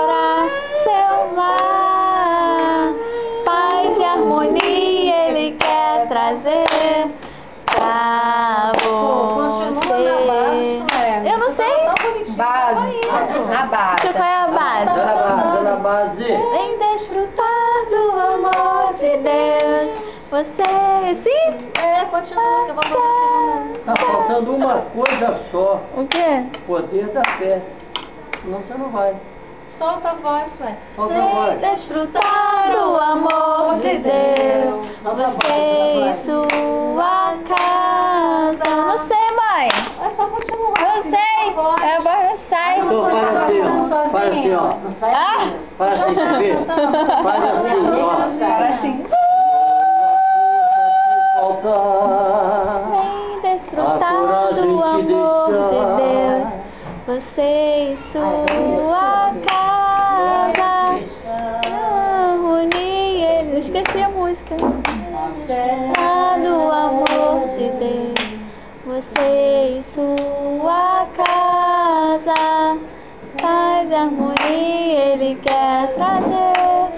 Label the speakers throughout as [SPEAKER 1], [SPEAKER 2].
[SPEAKER 1] será seu lar. Paz e harmonia Ele quer trazer pra você. Eu não sei.
[SPEAKER 2] Base. A base.
[SPEAKER 1] Qual é a base?
[SPEAKER 3] Dona Base.
[SPEAKER 1] Vem desfrutar do amor de Deus. Você sim?
[SPEAKER 2] Continua que eu vou falar.
[SPEAKER 3] Tá faltando uma coisa só.
[SPEAKER 1] O quê?
[SPEAKER 3] Poder da fé. Senão você não vai.
[SPEAKER 2] Solta a voz, ué.
[SPEAKER 3] Solta a voz.
[SPEAKER 1] Desfrutar do amor de Deus. Você e sua casa. Não sei, mãe.
[SPEAKER 2] É só continuar.
[SPEAKER 1] Eu sei. É agora não sai.
[SPEAKER 3] Então faz assim, ó. Faz assim, ó.
[SPEAKER 1] Ah?
[SPEAKER 3] Faz assim, quer ver? Faz assim, ó.
[SPEAKER 2] Faz assim.
[SPEAKER 3] Falta
[SPEAKER 1] Vem desfrutar
[SPEAKER 3] coragem
[SPEAKER 1] do
[SPEAKER 3] de
[SPEAKER 1] amor
[SPEAKER 3] deixar.
[SPEAKER 1] de Deus. Você e sua casa. Harmonia. Eu esqueci a música. Desfrutar do amor de Deus. Você e sua casa. Paz e harmonia Ele quer trazer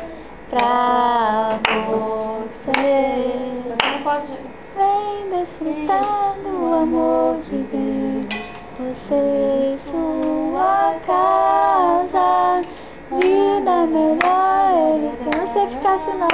[SPEAKER 1] pra você. Vem desfrutar do amor de Deus. Você e sua casa. Vida melhor Ele quer. Não sei ficar assim não.